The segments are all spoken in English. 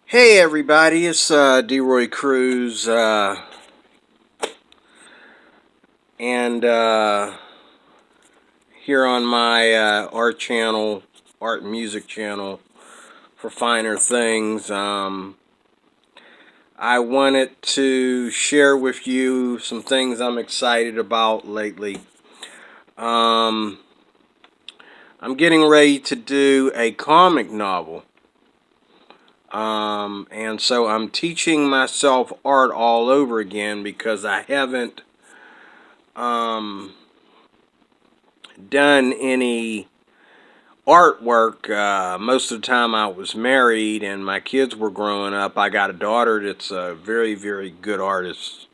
Hey everybody, it's D-Roy Cruz, and here on my art channel, art and music channel for Finer Things. I wanted to share with you some things I'm excited about lately. I'm getting ready to do a comic novel. And so I'm teaching myself art all over again because I haven't done any artwork. Most of the time I was married and my kids were growing up. I got a daughter that's a very, very good artist.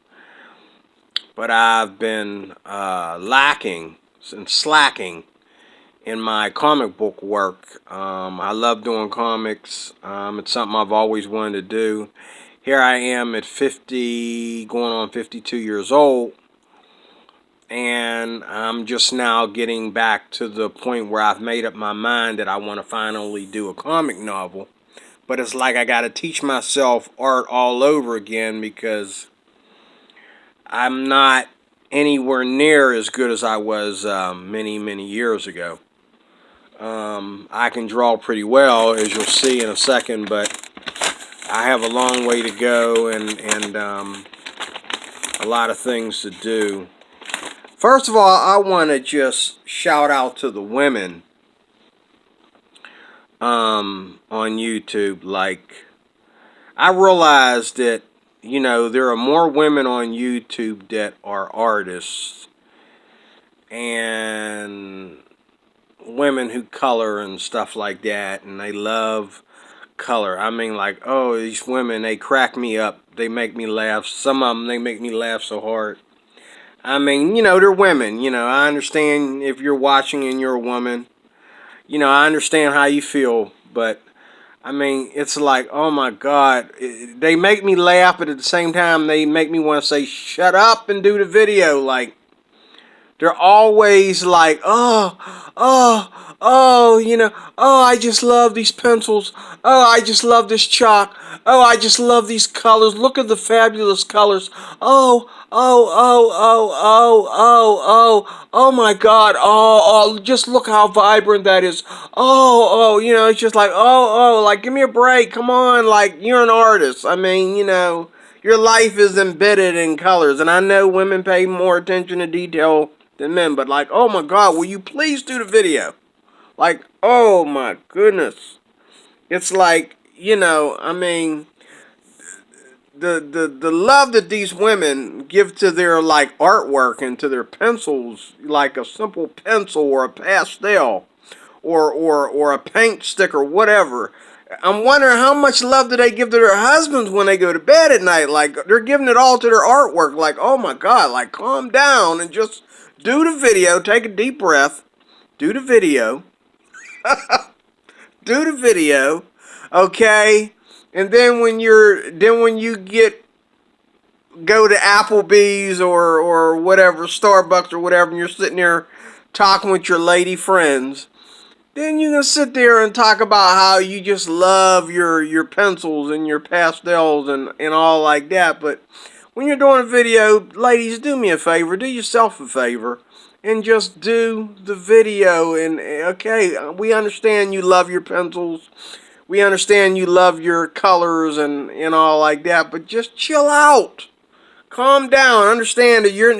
But I've been lacking and slacking in my comic book work. I love doing comics. It's something I've always wanted to do. Here I am at 50, going on 52 years old. And I'm just now getting back to the point where I've made up my mind that I want to finally do a comic novel. But it's like I got to teach myself art all over again because I'm not anywhere near as good as I was many, many years ago. I can draw pretty well, as you'll see in a second, but I have a long way to go and a lot of things to do. First of all, I want to just shout out to the women on YouTube. Like, I realized that, there are more women on YouTube that are artists and women who color and stuff like that, and they love color. I mean, like, oh, these women, they crack me up. They make me laugh. Some of them, they make me laugh so hard. I mean, they're women. I understand if you're watching and you're a woman. I understand how you feel, but I mean, it's like, oh my God, they make me laugh, but at the same time, they make me want to say, shut up and do the video. Like, they're always like, oh, I just love these pencils. Oh, I just love this chalk. Oh, I just love these colors. Look at the fabulous colors. Oh my God. Just look how vibrant that is. It's just like, like, give me a break. Come on, like, you're an artist. I mean, your life is embedded in colors. And I know women pay more attention to detail than men, but like, oh my God, will you please do the video? Like, oh my goodness. It's like, I mean, the love that these women give to their like artwork and to their pencils, like a simple pencil or a pastel or a paint stick or whatever. I'm wondering how much love do they give to their husbands when they go to bed at night? Like, they're giving it all to their artwork. Like, oh my God, like, calm down and just do the video. Take a deep breath. Do the video. Do the video. Okay? And then when you go to Applebee's or whatever, Starbucks or whatever, and you're sitting there talking with your lady friends, then you can sit there and talk about how you just love your pencils and your pastels and all like that. But when you're doing a video, ladies, do me a favor, do yourself a favor, and just do the video. And okay, we understand you love your pencils. We understand you love your colors and all like that, but just chill out. Calm down. Understand that you're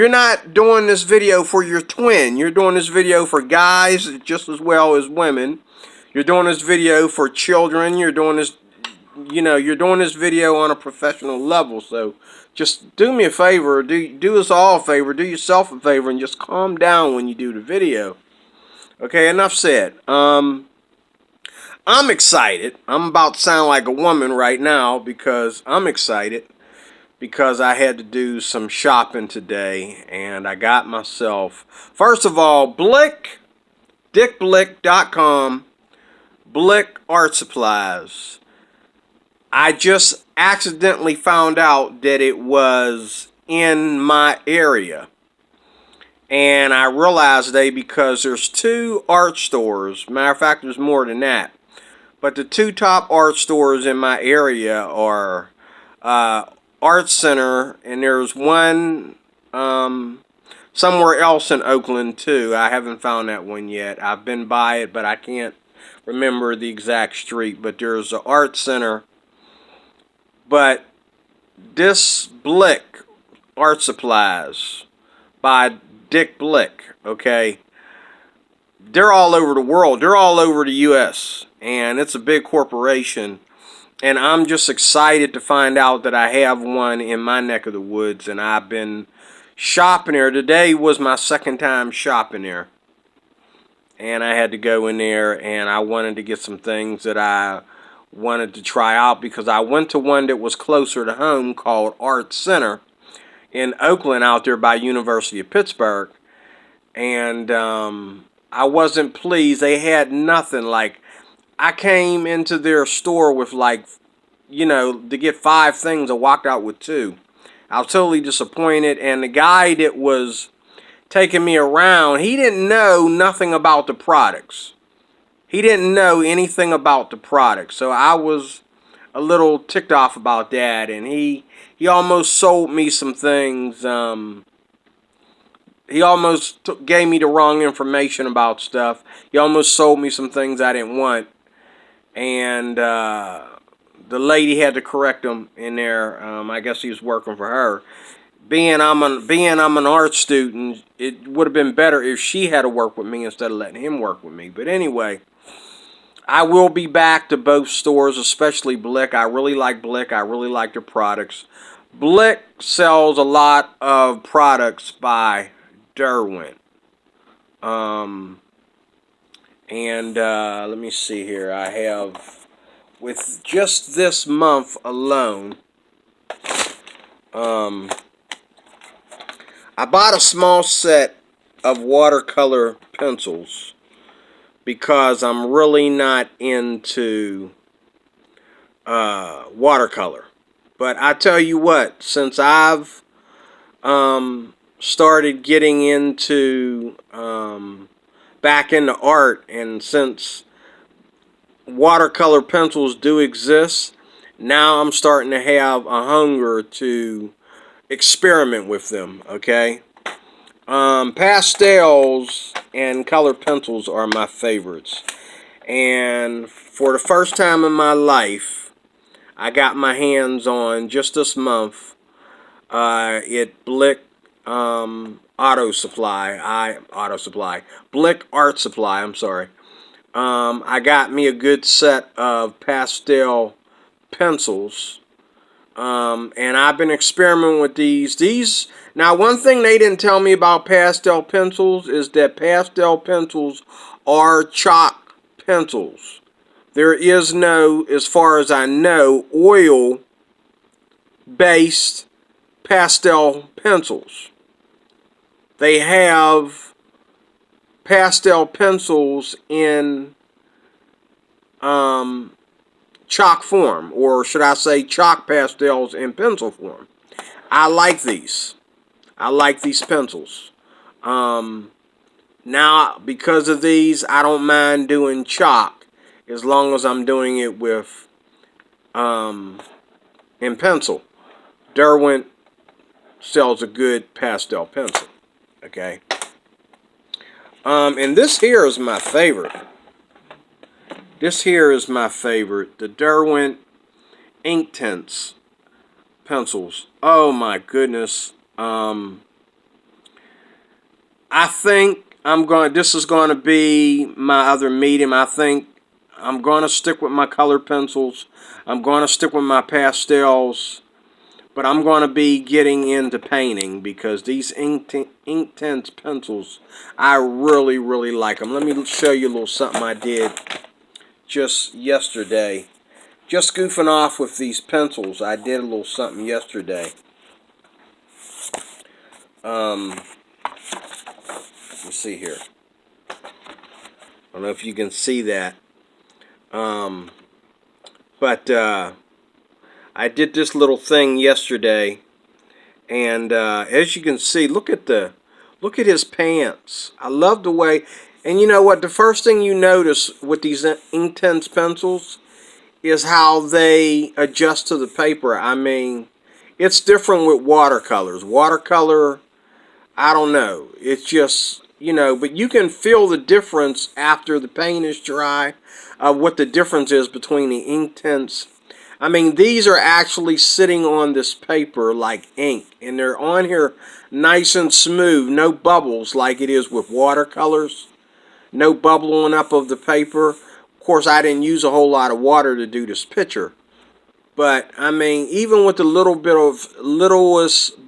not doing this video for your twin. You're doing this video for guys just as well as women. You're doing this video for children. You're doing this video on a professional level. So just do me a favor, do us all a favor, do yourself a favor, and just calm down when you do the video. Okay, enough said. I'm excited. I'm about to sound like a woman right now because I'm excited because I had to do some shopping today and I got myself, first of all, dickblick.com, Blick Art Supplies. I just accidentally found out that it was in my area. And I realized because there's two art stores. Matter of fact, there's more than that. But the two top art stores in my area are uh, Art Center, and there's one somewhere else in Oakland too. I haven't found that one yet. I've been by it, but I can't remember the exact street. But there's an Art Center. But this Blick Art Supplies by Dick Blick, okay, they're all over the world. They're all over the U.S. and it's a big corporation. And I'm just excited to find out that I have one in my neck of the woods, and I've been shopping there. Today was my second time shopping there. And I had to go in there, and I wanted to get some things that I wanted to try out because I went to one that was closer to home called Art Center in Oakland out there by University of Pittsburgh. And I wasn't pleased. They had nothing. Like, I came into their store with like, to get 5 things. I walked out with 2. I was totally disappointed. And the guy that was taking me around, he didn't know nothing about the products. He didn't know anything about the products. So I was a little ticked off about that. And he almost sold me some things. He almost gave me the wrong information about stuff. He almost sold me some things I didn't want. And the lady had to correct him in there. I guess he was working for her. Being I'm an art student, it would have been better if she had to work with me instead of letting him work with me. But anyway, I will be back to both stores, especially Blick. I really like Blick. I really like their products. Blick sells a lot of products by Derwent. Let me see here. I have, with just this month alone, I bought a small set of watercolor pencils because I'm really not into watercolor. But I tell you what, since I've started getting into back into art, and since watercolor pencils do exist, now I'm starting to have a hunger to experiment with them, okay? Pastels and color pencils are my favorites. And for the first time in my life, I got my hands on, just this month, Blick Blick Art Supply, I'm sorry. I got me a good set of pastel pencils. And I've been experimenting with these. Now, one thing they didn't tell me about pastel pencils is that pastel pencils are chalk pencils. There is no, as far as I know, oil-based pastel pencils. They have pastel pencils in chalk form, or should I say chalk pastels in pencil form. I like these. I like these pencils. Now, because of these, I don't mind doing chalk as long as I'm doing it with in pencil. Derwent sells a good pastel pencil. Okay. And this here is my favorite. This here is my favorite. The Derwent Inktense pencils. Oh my goodness. I think this is going to be my other medium. I think I'm going to stick with my color pencils. I'm going to stick with my pastels. But I'm going to be getting into painting because these Inktense pencils, I really, really like them. Let me show you a little something I did just yesterday. Just goofing off with these pencils. I did a little something yesterday. Let's see here. I don't know if you can see that. I did this little thing yesterday, and as you can see, look at his pants. I love the way, And you know what? The first thing you notice with these Inktense pencils is how they adjust to the paper. I mean, it's different with watercolors. Watercolor, I don't know. It's just, but you can feel the difference after the paint is dry of what the difference is between the Inktense. I mean, these are actually sitting on this paper like ink, and they're on here nice and smooth, no bubbles like it is with watercolors. No bubbling up of the paper. Of course, I didn't use a whole lot of water to do this picture. But, I mean, even with the littlest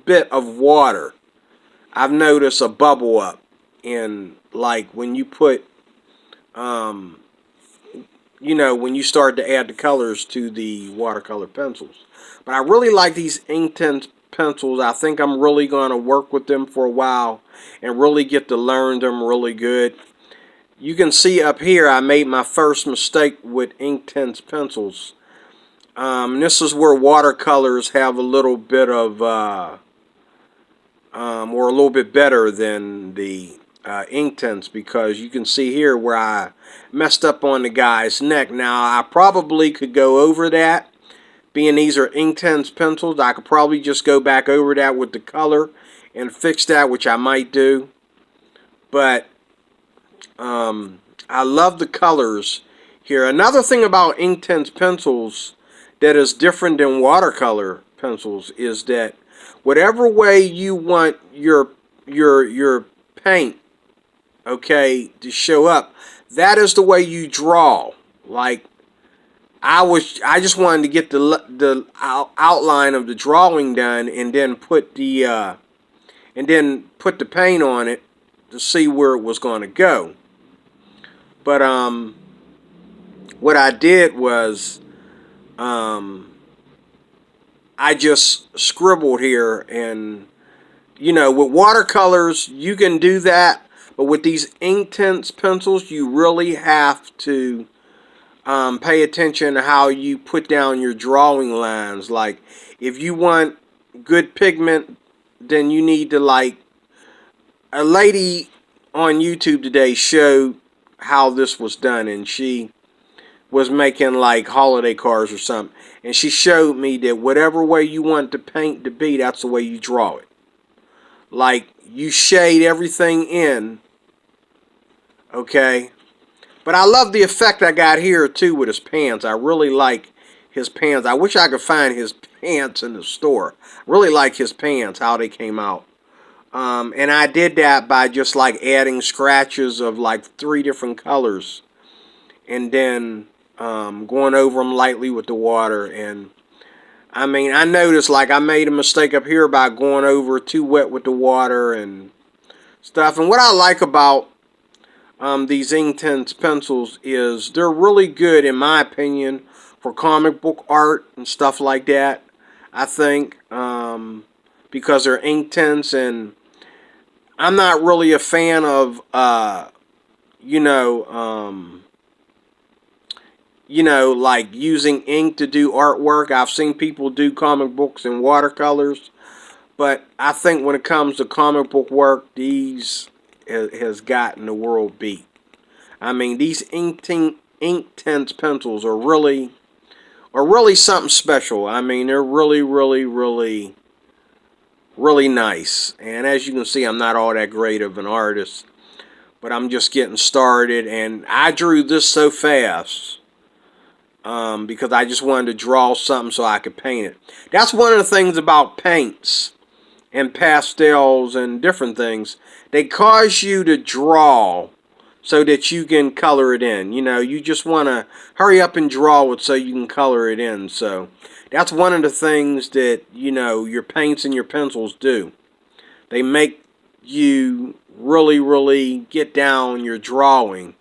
bit of water, I've noticed a bubble up in, like, when you put, when you start to add the colors to the watercolor pencils. But I really like these Inktense pencils. I think I'm really going to work with them for a while and really get to learn them really good. You can see up here I made my first mistake with Inktense pencils. This is where watercolors have a little bit of, or a little bit better than the Inktense, because you can see here where I messed up on the guy's neck. Now, I probably could go over that. Being these are Inktense pencils, I could probably just go back over that with the color and fix that, which I might do. But I love the colors here. Another thing about Inktense pencils that is different than watercolor pencils is that whatever way you want your paint, okay, to show up, that is the way you draw. Like I just wanted to get the outline of the drawing done, and then put the paint on it to see where it was going to go. But what I did was I just scribbled here, and with watercolors you can do that, but with these Inktense pencils you really have to pay attention to how you put down your drawing lines. Like if you want good pigment, then you need to, like, a lady on YouTube today showed how this was done, and she was making like holiday cards or something, and she showed me that whatever way you want the paint to be, that's the way you draw it. Like you shade everything in, okay? But I love the effect I got here too with his pants. I really like his pants. I wish I could find his pants in the store. Really like his pants, how they came out. And I did that by just like adding scratches of like 3 different colors, and then going over them lightly with the water. And I mean, I noticed like I made a mistake up here by going over too wet with the water and stuff. And what I like about these Inktense pencils is they're really good, in my opinion, for comic book art and stuff like that. I think because they're Inktense, and I'm not really a fan of, like using ink to do artwork. I've seen people do comic books in watercolors, but I think when it comes to comic book work, these has gotten the world beat. I mean, these Inktense pencils are really something special. I mean, they're really, really, really, really nice. And as you can see, I'm not all that great of an artist, but I'm just getting started. And I drew this so fast because I just wanted to draw something so I could paint it. That's one of the things about paints and pastels and different things. They cause you to draw so that you can color it in. You just want to hurry up and draw it so you can color it in. So that's one of the things that, your paints and your pencils do. They make you really, really get down your drawing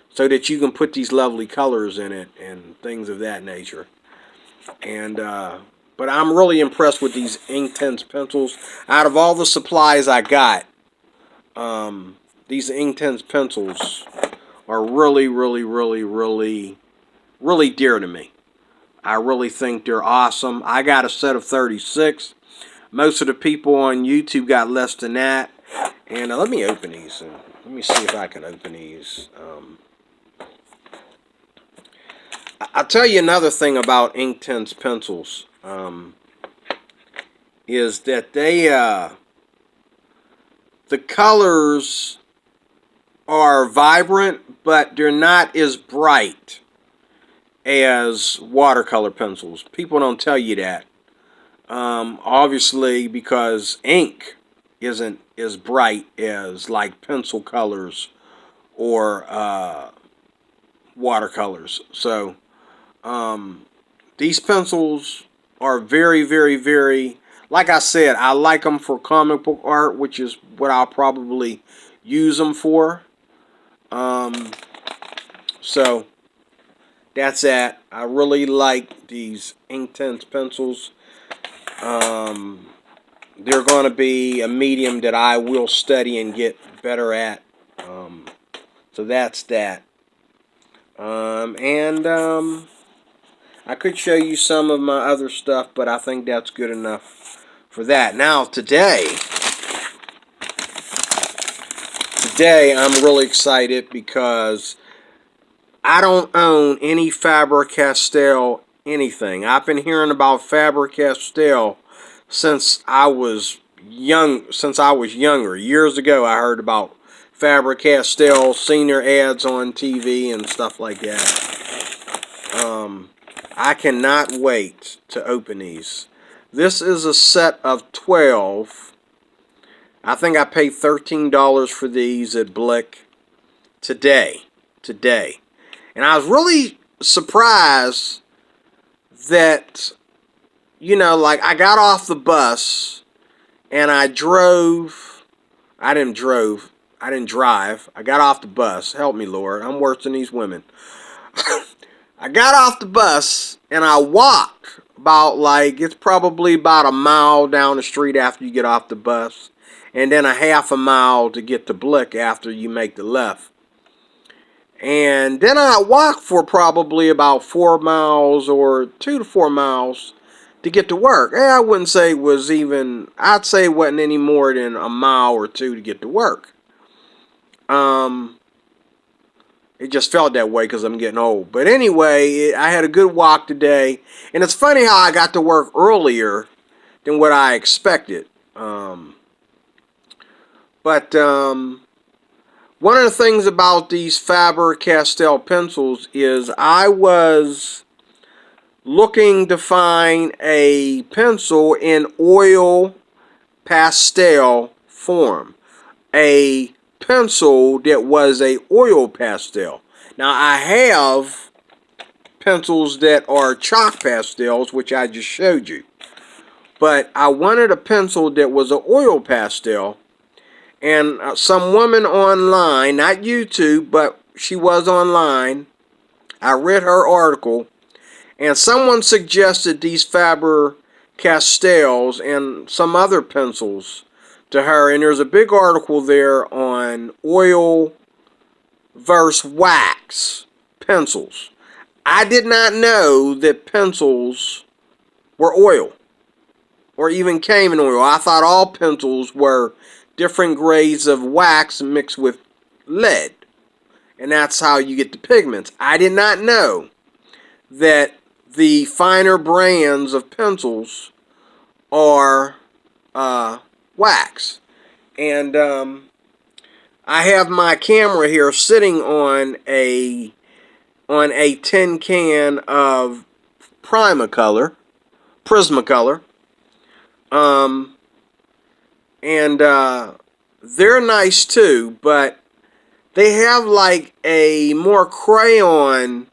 so that you can put these lovely colors in it and things of that nature. And but I'm really impressed with these Inktense pencils. Out of all the supplies I got, these Inktense pencils are really, really, really, really, really dear to me. I really think they're awesome. I got a set of 36. Most of the people on YouTube got less than that. And let me open these. let me see if I can open these. I'll tell you another thing about Inktense pencils. Is that the colors are vibrant, but they're not as bright as watercolor pencils. People don't tell you that. Obviously, because ink isn't as bright as like pencil colors or watercolors. So these pencils are very, very, very, like I said, I like them for comic book art, which is what I'll probably use them for. So that's that. I really like these Inktense pencils. They're going to be a medium that I will study and get better at. So that's that. I could show you some of my other stuff, but I think that's good enough for that. Now, today I'm really excited because I don't own any Faber-Castell anything. I've been hearing about Faber-Castell since I was younger. Years ago, I heard about Faber-Castell, seen their ads on TV and stuff like that. I cannot wait to open these. This is a set of 12. I think I paid $13 for these at Blick today. And I was really surprised that, like I got off the bus and I drove. I didn't drive. I got off the bus. Help me, Lord. I'm worse than these women. I got off the bus and I walked it's probably about a mile down the street after you get off the bus. And then a half a mile to get to Blick after you make the left. And then I walked for probably about 4 miles or 2 to 4 miles to get to work. I wouldn't say it was I'd say it wasn't any more than a mile or two to get to work. It just felt that way because I'm getting old. But anyway, I had a good walk today. And it's funny how I got to work earlier than what I expected. But one of the things about these Faber-Castell pencils is I was looking to find a pencil in oil pastel form. A pencil that was a oil pastel. Now I have pencils that are chalk pastels, which I just showed you. But I wanted a pencil that was an oil pastel. And some woman online, not YouTube, but she was online. I read her article. And someone suggested these Faber-Castells and some other pencils to her. And there's a big article there on oil versus wax pencils. I did not know that pencils were oil or even came in oil. I thought all pencils were different grades of wax mixed with lead. And that's how you get the pigments. I did not know that the finer brands of pencils are wax. And I have my camera here sitting on a tin can of Prismacolor. And they're nice too, but they have like a more crayon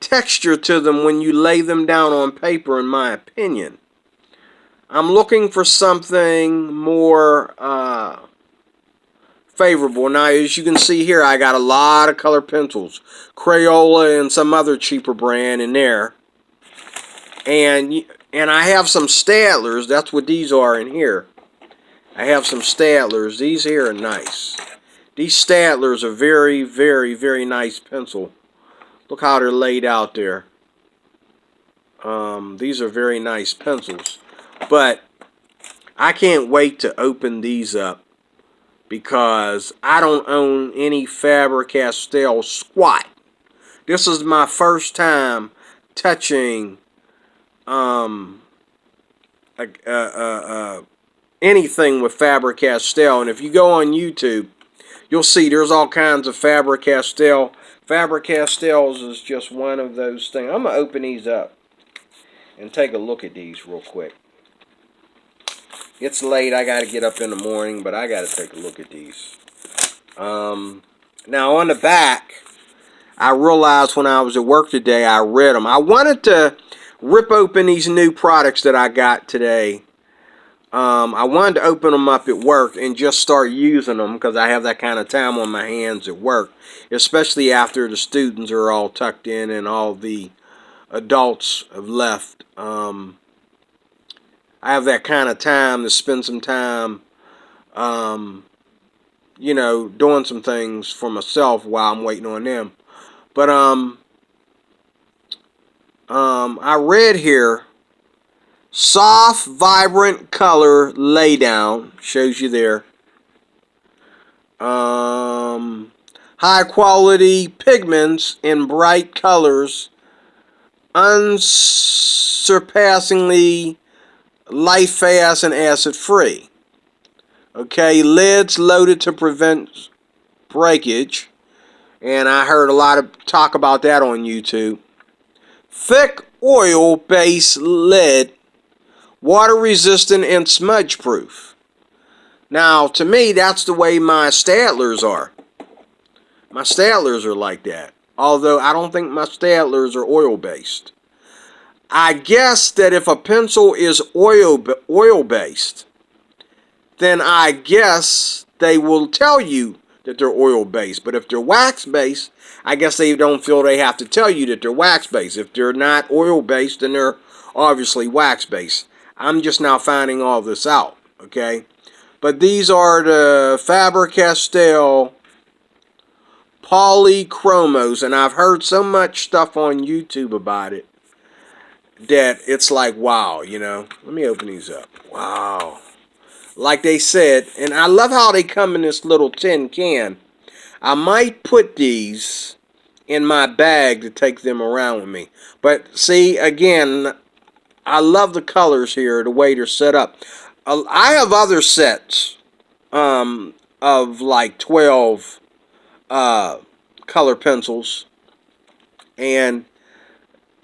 texture to them when you lay them down on paper, in my opinion. I'm looking for something more favorable. Now, as you can see here, I got a lot of color pencils. Crayola and some other cheaper brand in there. And I have some Stadlers. That's what these are in here. I have some Stadlers. These here are nice. These Stadlers are very, very, very nice pencil. Look how they're laid out there. These are very nice pencils. But I can't wait to open these up because I don't own any Faber-Castell squat. This is my first time touching um, anything with Faber-Castell. And if you go on YouTube, you'll see there's all kinds of Faber-Castell. Faber-Castells is just one of those things. I'm going to open these up and take a look at these real quick. It's late. I got to get up in the morning, but I got to take a look at these. Now, on the back, I realized when I was at work today, I read them. I wanted to rip open these new products that I got today. I wanted to open them up at work and just start using them because I have that kind of time on my hands at work, especially after the students are all tucked in and all the adults have left. I have that kind of time to spend some time, doing some things for myself while I'm waiting on them. But I read here, soft, vibrant color laydown, shows you there. High quality pigments in bright colors, unsurpassingly light fast and acid free. Okay, lids loaded to prevent breakage, and I heard a lot of talk about that on YouTube. Thick oil base lid, water resistant and smudge proof. Now, to me, that's the way my Stadlers are. My Stadlers are like that. Although I don't think my Stadlers are oil based. I guess that if a pencil is oil based, then I guess they will tell you that they're oil based. But if they're wax based, I guess they don't feel they have to tell you that they're wax based. If they're not oil based, then they're obviously wax based. I'm just now finding all this out, okay? But these are the Faber-Castell polychromos, and I've heard so much stuff on YouTube about it that it's like, wow, Let me open these up. Wow. Like they said, and I love how they come in this little tin can. I might put these in my bag to take them around with me. But see, again, I love the colors here, the way they're set up. I have other sets of like 12 color pencils. And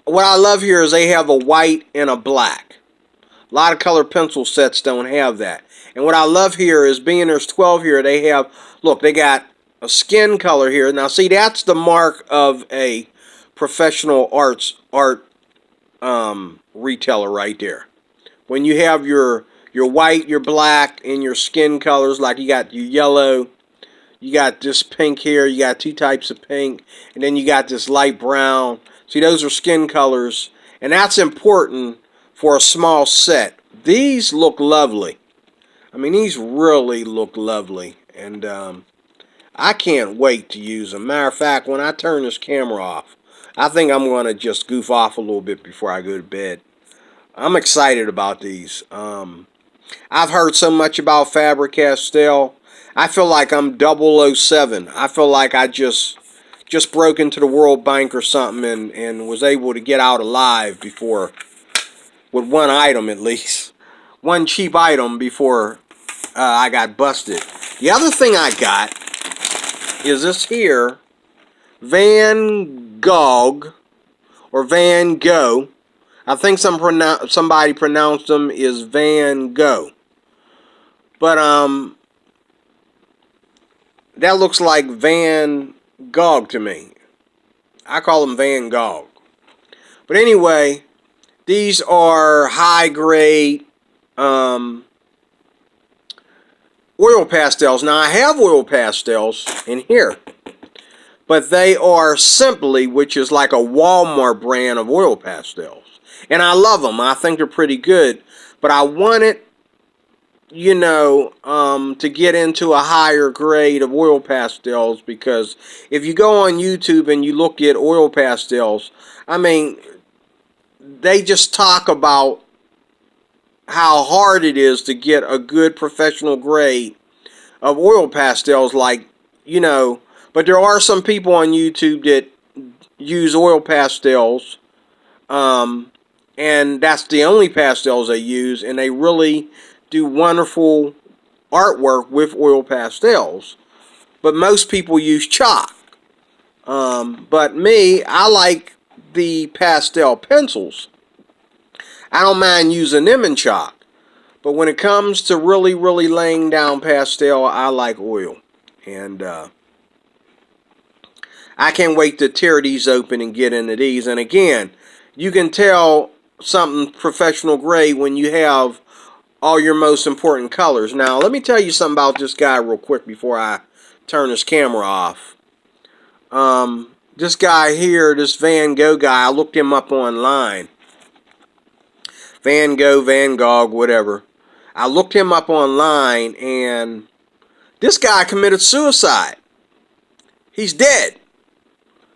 what I love here is they have a white and a black. A lot of color pencil sets don't have that. And what I love here is, being there's 12 here, they have, look, they got a skin color here. Now, see, that's the mark of a professional art retailer right there. When you have your white, your black, and your skin colors, like you got your yellow, you got this pink here, you got two types of pink, and then you got this light brown. See, those are skin colors, and that's important for a small set. These look lovely. I mean, these really look lovely, and I can't wait to use them. Matter of fact, when I turn this camera off, I think I'm going to just goof off a little bit before I go to bed. I'm excited about these. I've heard so much about Faber-Castell. I feel like I'm 007. I feel like I just broke into the World Bank or something and was able to get out alive before, with one item at least. One cheap item before I got busted. The other thing I got is this here, Van Gogh, or Van Gogh. I think somebody pronounced them is Van Gogh. But that looks like Van Gogh to me. I call them Van Gogh. But anyway, these are high grade oil pastels. Now, I have oil pastels in here, but they are Simply, which is like a Walmart brand of oil pastels. And I love them. I think they're pretty good. But I wanted, to get into a higher grade of oil pastels, because if you go on YouTube and you look at oil pastels, I mean, they just talk about how hard it is to get a good professional grade of oil pastels, like, you know, but there are some people on YouTube that use oil pastels, um, and that's the only pastels they use, and they really do wonderful artwork with oil pastels. But most people use chalk. But me, I like the pastel pencils. I don't mind using them in chalk. But when it comes to really, really laying down pastel, I like oil. And I can't wait to tear these open and get into these. And again, you can tell something professional grade when you have all your most important colors. Now, let me tell you something about this guy real quick before I turn this camera off. This guy here, this Van Gogh guy, I looked him up online. Van Gogh, Van Gogh, whatever. I looked him up online, and this guy committed suicide. He's dead.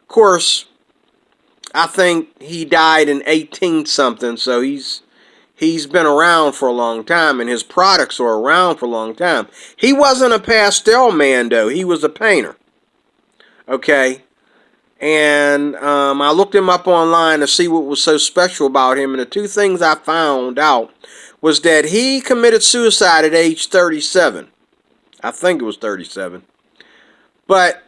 Of course, I think he died in 18 something, so he's been around for a long time, and his products are around for a long time. He wasn't a pastel man, though. He was a painter. Okay? And I looked him up online to see what was so special about him, and the two things I found out was that he committed suicide at age 37. I think it was 37. But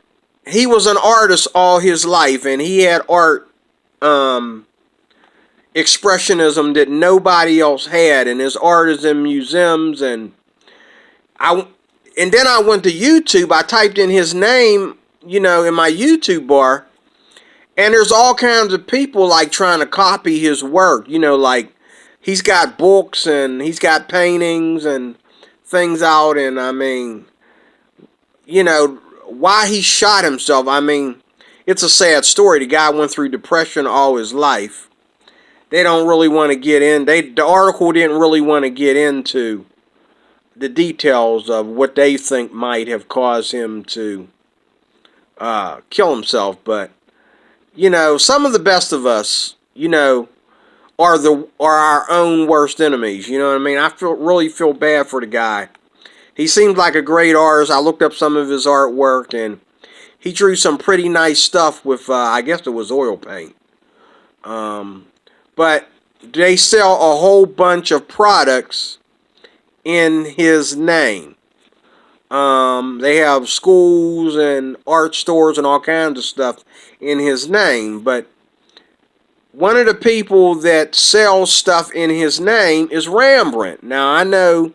he was an artist all his life, and he had art expressionism that nobody else had, and his art is in museums. And then I went to YouTube. I typed in his name, you know, in my YouTube bar, and there's all kinds of people like trying to copy his work. You know, like he's got books and he's got paintings and things out. And I mean, you know, why he shot himself. I mean, it's a sad story. The guy went through depression all his life. They don't really want to get in. The article didn't really want to get into the details of what they think might have caused him to kill himself. But you know, some of the best of us, you know, are our own worst enemies. You know what I mean? I really feel bad for the guy. He seems like a great artist. I looked up some of his artwork, and he drew some pretty nice stuff with, I guess it was oil paint. But they sell a whole bunch of products in his name. They have schools and art stores and all kinds of stuff in his name. But one of the people that sells stuff in his name is Rembrandt. Now, I know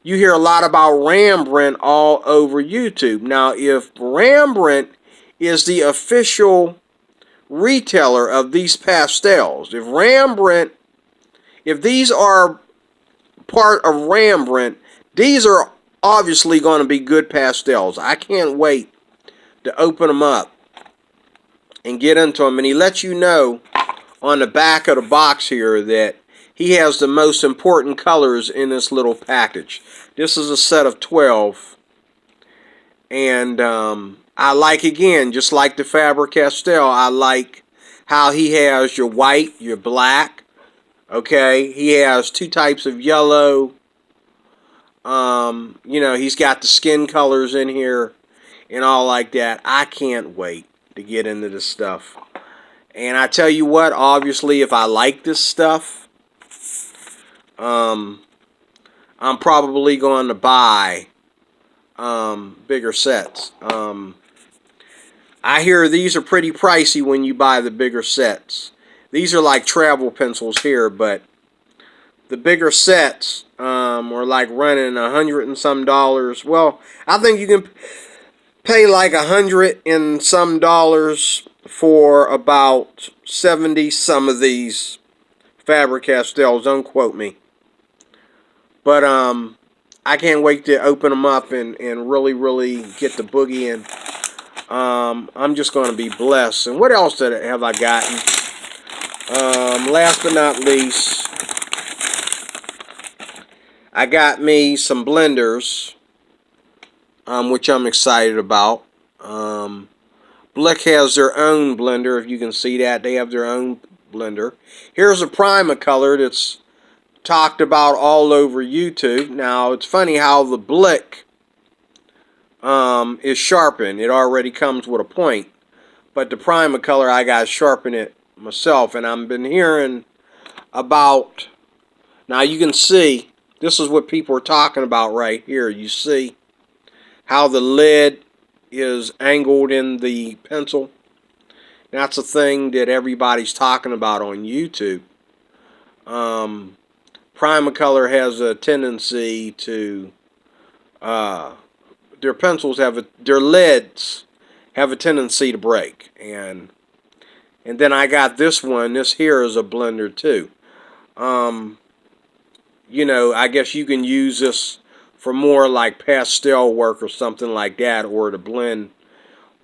you hear a lot about Rembrandt all over YouTube. Now, if Rembrandt is the official retailer of these pastels, if these are part of Rembrandt, these are obviously going to be good pastels. I can't wait to open them up and get into them. And he lets you know on the back of the box here that he has the most important colors in this little package. This is a set of 12. And I like, again, just like the Faber-Castell, I like how he has your white, your black. Okay, he has two types of yellow. You know, he's got the skin colors in here and all like that. I can't wait to get into this stuff. And I tell you what, obviously, if I like this stuff, I'm probably going to buy bigger sets. I hear these are pretty pricey when you buy the bigger sets. These are like travel pencils here, but the bigger sets are like running $100 and some. Well, I think you can pay like $100 and some for about 70 some of these Faber-Castells. Don't quote me. But I can't wait to open them up and really, really get the boogie in. I'm just going to be blessed. And what else have I gotten? Last but not least, I got me some blenders, which I'm excited about. Blick has their own blender, if you can see that. They have their own blender. Here's a Primacolor that's talked about all over YouTube. Now, it's funny how the Blick is sharpened. It already comes with a point. But the Primacolor, I got to sharpen it myself. And I've been hearing about... Now you can see, this is what people are talking about right here. You see how the lead is angled in the pencil. That's a thing that everybody's talking about on YouTube. Primacolor has a tendency to... their pencils have their leads have a tendency to break. And then I got this one. This here is a blender too. You know, I guess you can use this for more like pastel work or something like that, or to blend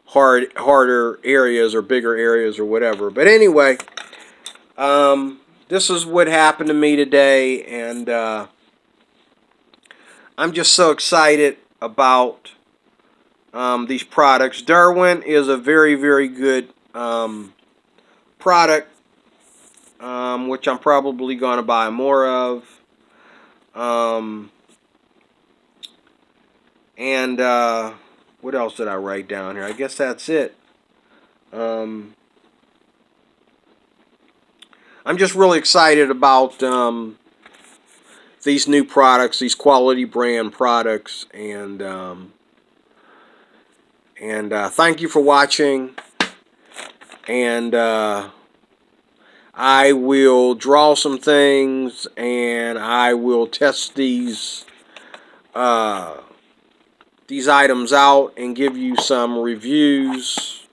harder areas or bigger areas or whatever. But anyway, this is what happened to me today, and I'm just so excited about these products. Derwent is a very, very good product, which I'm probably going to buy more of. And what else did I write down here? I guess that's it. I'm just really excited about these new products, these quality brand products, and thank you for watching. And I will draw some things, and I will test these items out and give you some reviews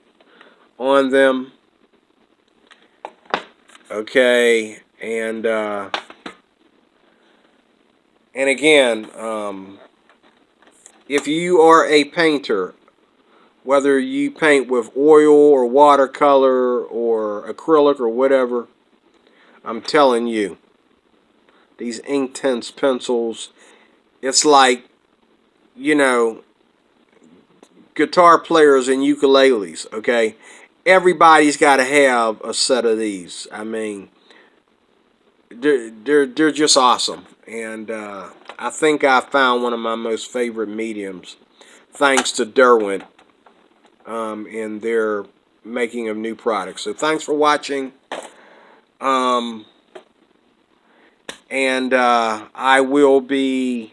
on them. Okay, and again, if you are a painter, whether you paint with oil or watercolor or acrylic or whatever, I'm telling you, these Inktense pencils, it's like, you know, guitar players and ukuleles, okay? Everybody's got to have a set of these. I mean, they're just awesome. And I think I found one of my most favorite mediums, thanks to Derwent, in their making of new products. So thanks for watching. And I will be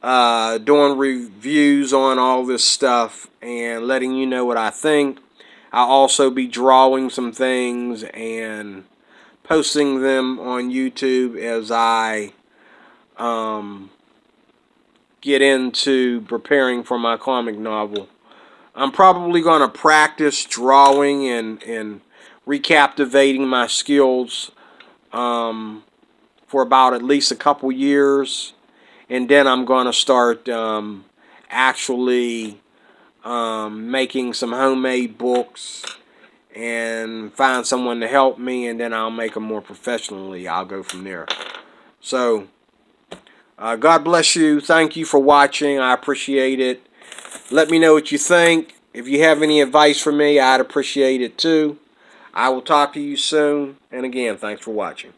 doing reviews on all this stuff and letting you know what I think. I'll also be drawing some things and posting them on YouTube as I get into preparing for my comic novel. I'm probably going to practice drawing and recaptivating my skills for about at least a couple years. And then I'm going to start actually making some homemade books and find someone to help me, and then I'll make them more professionally. I'll go from there. So, God bless you. Thank you for watching. I appreciate it. Let me know what you think. If you have any advice for me, I'd appreciate it too. I will talk to you soon. And again, thanks for watching.